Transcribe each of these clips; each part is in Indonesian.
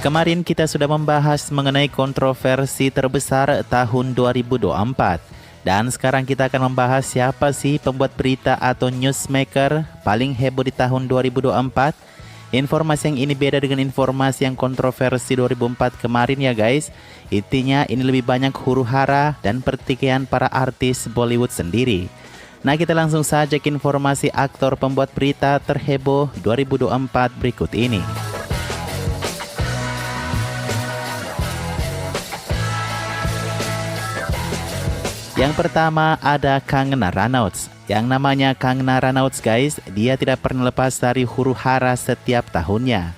Kemarin kita sudah membahas mengenai kontroversi terbesar tahun 2024. Dan sekarang kita akan membahas siapa sih pembuat berita atau newsmaker paling heboh di tahun 2024. Informasi yang ini beda dengan informasi yang kontroversi 2004 kemarin ya guys. Intinya ini lebih banyak huru-hara dan pertikaian para artis Bollywood sendiri. Nah, kita langsung saja ke informasi aktor pembuat berita terheboh 2024 berikut ini. Yang pertama ada Kangana Ranaut. Yang namanya Kangana Ranaut guys, dia tidak pernah lepas dari huru-hara setiap tahunnya.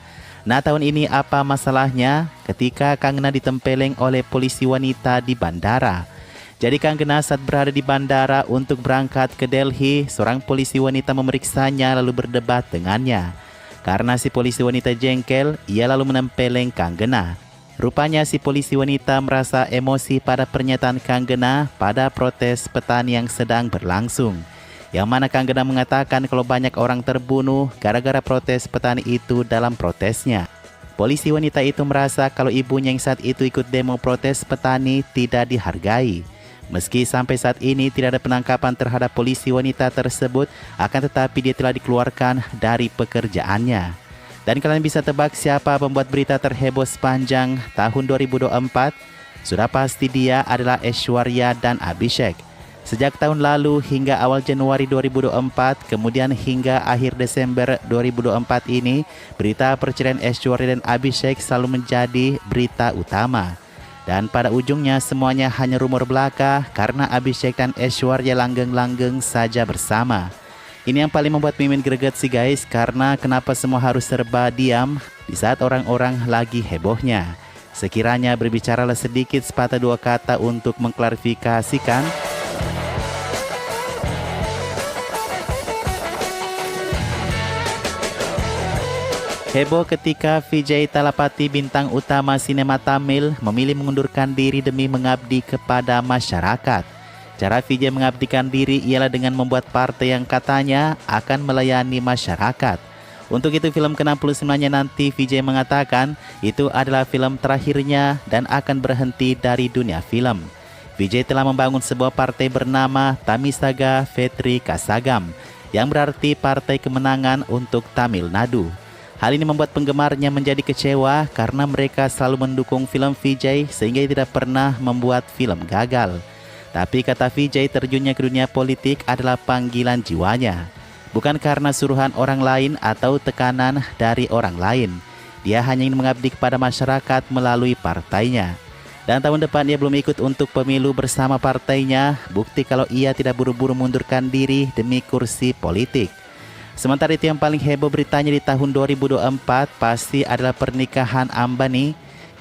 Nah, tahun ini apa masalahnya? Ketika Kangana ditempeleng oleh polisi wanita di bandara. Jadi Kangana saat berada di bandara untuk berangkat ke Delhi, seorang polisi wanita memeriksanya lalu berdebat dengannya. Karena si polisi wanita jengkel, ia lalu menempeleng Kangana. Rupanya si polisi wanita merasa emosi pada pernyataan Kangana pada protes petani yang sedang berlangsung. Yang mana Kangana mengatakan kalau banyak orang terbunuh gara-gara protes petani itu dalam protesnya. Polisi wanita itu merasa kalau ibunya yang saat itu ikut demo protes petani tidak dihargai. Meski sampai saat ini tidak ada penangkapan terhadap polisi wanita tersebut, akan tetapi dia telah dikeluarkan dari pekerjaannya. Dan kalian bisa tebak siapa pembuat berita terheboh sepanjang tahun 2024? Sudah pasti dia adalah Aishwarya dan Abhishek. Sejak tahun lalu hingga awal Januari 2024, kemudian hingga akhir Desember 2024 ini, berita perceraian Aishwarya dan Abhishek selalu menjadi berita utama. Dan pada ujungnya semuanya hanya rumor belaka karena Abhishek dan Aishwarya langgeng-langgeng saja bersama. Ini yang paling membuat Mimin greget sih guys, karena kenapa semua harus serba diam di saat orang-orang lagi hebohnya. Sekiranya berbicaralah sedikit sepatah dua kata untuk mengklarifikasikan. Heboh ketika Vijay Thalapathy, bintang utama sinema Tamil, memilih mengundurkan diri demi mengabdi kepada masyarakat. Cara Vijay mengabdikan diri ialah dengan membuat partai yang katanya akan melayani masyarakat. Untuk itu film ke-69-nya nanti Vijay mengatakan itu adalah film terakhirnya dan akan berhenti dari dunia film. Vijay telah membangun sebuah partai bernama Tamisaga Vetri Kasagam yang berarti Partai Kemenangan untuk Tamil Nadu. Hal ini membuat penggemarnya menjadi kecewa karena mereka selalu mendukung film Vijay sehingga tidak pernah membuat film gagal. Tapi kata Vijay, terjunnya ke dunia politik adalah panggilan jiwanya. Bukan karena suruhan orang lain atau tekanan dari orang lain. Dia hanya ingin mengabdi kepada masyarakat melalui partainya. Dan tahun depan ia belum ikut untuk pemilu bersama partainya. Bukti kalau ia tidak buru-buru mundurkan diri demi kursi politik. Sementara itu yang paling heboh beritanya di tahun 2024 pasti adalah pernikahan Ambani.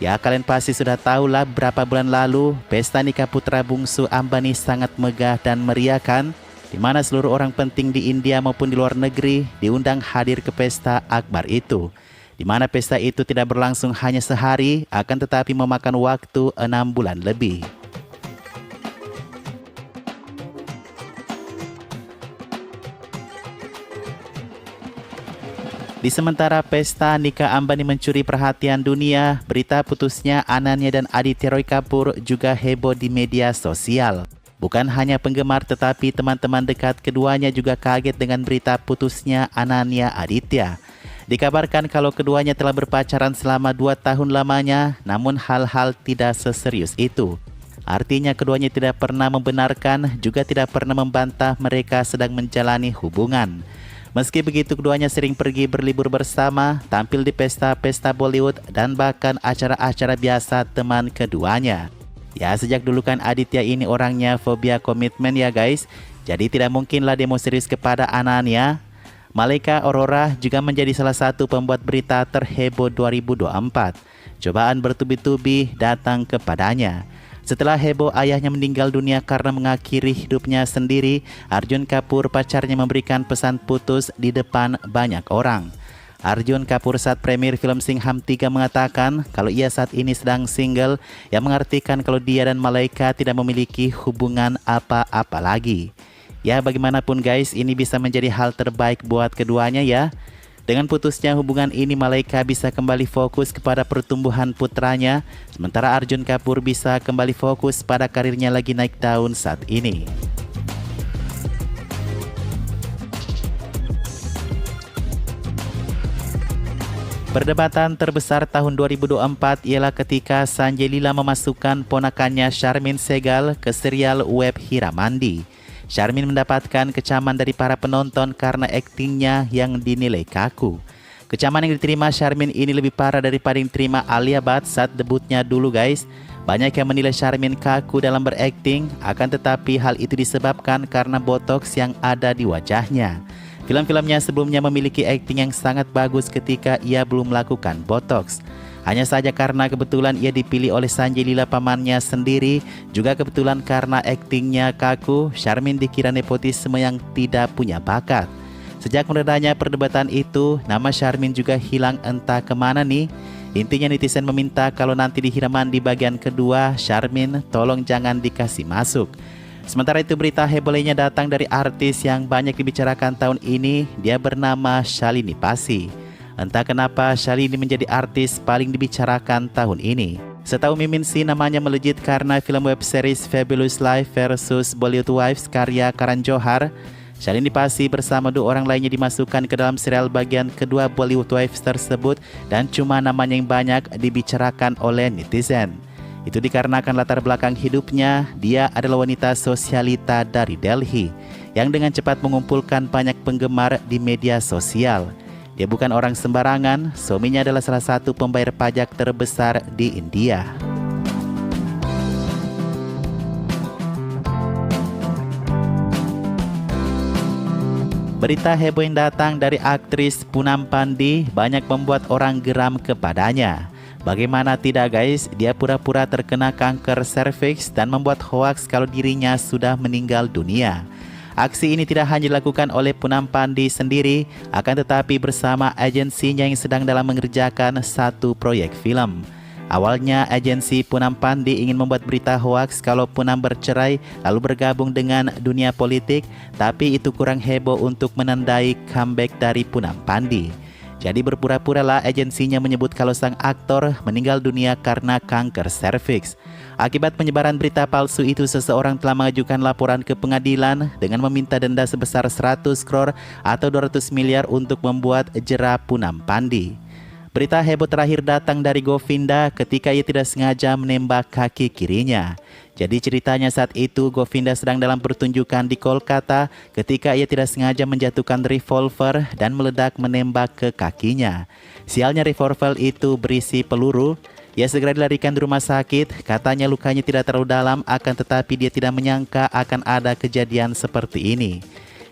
Ya, kalian pasti sudah tahu lah berapa bulan lalu pesta nikah putra bungsu Ambani sangat megah dan meriah kan, di mana seluruh orang penting di India maupun di luar negeri diundang hadir ke pesta akbar itu. Di mana pesta itu tidak berlangsung hanya sehari, akan tetapi memakan waktu 6 bulan lebih. Di sementara pesta nikah Ambani mencuri perhatian dunia, berita putusnya Ananya dan Aditya Roy Kapoor juga heboh di media sosial. Bukan hanya penggemar tetapi teman-teman dekat keduanya juga kaget dengan berita putusnya Ananya Aditya. Dikabarkan kalau keduanya telah berpacaran selama 2 tahun lamanya, namun hal-hal tidak seserius itu. Artinya keduanya tidak pernah membenarkan juga tidak pernah membantah mereka sedang menjalani hubungan. Meski begitu, keduanya sering pergi berlibur bersama, tampil di pesta-pesta Bollywood, dan bahkan acara-acara biasa teman keduanya. Ya, sejak dulu kan Aditya ini orangnya fobia komitmen ya guys, jadi tidak mungkinlah dia mau serius kepada Ananya. Malaika Aurora juga menjadi salah satu pembuat berita terheboh 2024. Cobaan bertubi-tubi datang kepadanya. Setelah heboh ayahnya meninggal dunia karena mengakhiri hidupnya sendiri, Arjun Kapoor pacarnya memberikan pesan putus di depan banyak orang. Arjun Kapoor saat premier film Singham 3 mengatakan kalau ia saat ini sedang single, yang mengartikan kalau dia dan Malaika tidak memiliki hubungan apa-apa lagi. Ya, bagaimanapun guys, ini bisa menjadi hal terbaik buat keduanya ya. Dengan putusnya hubungan ini, Malaika bisa kembali fokus kepada pertumbuhan putranya, sementara Arjun Kapoor bisa kembali fokus pada karirnya lagi naik daun saat ini. Perdebatan terbesar tahun 2024 ialah ketika Sanjay Leela memasukkan ponakannya Charmin Sehgal ke serial web Hiramandi. Charmin mendapatkan kecaman dari para penonton karena aktingnya yang dinilai kaku. Kecaman yang diterima Charmin ini lebih parah daripada yang diterima Alia Bhatt saat debutnya dulu guys. Banyak yang menilai Charmin kaku dalam berakting, akan tetapi hal itu disebabkan karena botox yang ada di wajahnya. Film-filmnya sebelumnya memiliki akting yang sangat bagus ketika ia belum melakukan botox. Hanya saja karena kebetulan ia dipilih oleh Sanjay Leela pamannya sendiri, juga kebetulan karena aktingnya kaku, Charmin dikira nepotisme yang tidak punya bakat. Sejak meredanya perdebatan itu, nama Charmin juga hilang entah kemana nih. Intinya netizen meminta kalau nanti di Hiramandi bagian kedua, Charmin tolong jangan dikasih masuk. Sementara itu berita heboh lainnya datang dari artis yang banyak dibicarakan tahun ini, dia bernama Shalini Pasi. Entah kenapa Shalini menjadi artis paling dibicarakan tahun ini. Setahu Mimin sih namanya melejit karena film web series Fabulous Life versus Bollywood Wives karya Karan Johar. Shalini Pasi bersama dua orang lainnya dimasukkan ke dalam serial bagian kedua Bollywood Wives tersebut dan cuma namanya yang banyak dibicarakan oleh netizen. Itu dikarenakan latar belakang hidupnya, dia adalah wanita sosialita dari Delhi yang dengan cepat mengumpulkan banyak penggemar di media sosial. Dia bukan orang sembarangan, suaminya adalah salah satu pembayar pajak terbesar di India. Berita heboh yang datang dari aktris Poonam Pandey banyak membuat orang geram kepadanya. Bagaimana tidak guys, dia pura-pura terkena kanker serviks dan membuat hoaks kalau dirinya sudah meninggal dunia. Aksi ini tidak hanya dilakukan oleh Poonam Pandey sendiri, akan tetapi bersama agensinya yang sedang dalam mengerjakan satu proyek film. Awalnya agensi Poonam Pandey ingin membuat berita hoaks kalau Poonam bercerai lalu bergabung dengan dunia politik, tapi itu kurang heboh untuk menandai comeback dari Poonam Pandey. Jadi berpura-puralah agensinya menyebut kalau sang aktor meninggal dunia karena kanker serviks. Akibat penyebaran berita palsu itu, seseorang telah mengajukan laporan ke pengadilan dengan meminta denda sebesar 100 crore atau 200 miliar untuk membuat jera Poonam Pandey. Berita heboh terakhir datang dari Govinda ketika ia tidak sengaja menembak kaki kirinya. Jadi ceritanya saat itu Govinda sedang dalam pertunjukan di Kolkata ketika ia tidak sengaja menjatuhkan revolver dan meledak menembak ke kakinya. Sialnya revolver itu berisi peluru. Ia segera dilarikan di rumah sakit, katanya lukanya tidak terlalu dalam, akan tetapi dia tidak menyangka akan ada kejadian seperti ini.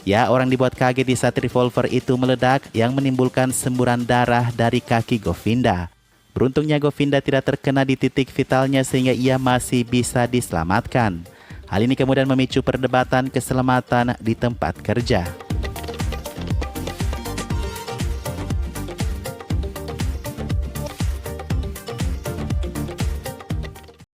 Ya, orang dibuat kaget di saat revolver itu meledak yang menimbulkan semburan darah dari kaki Govinda. Beruntungnya Govinda tidak terkena di titik vitalnya sehingga ia masih bisa diselamatkan. Hal ini kemudian memicu perdebatan keselamatan di tempat kerja.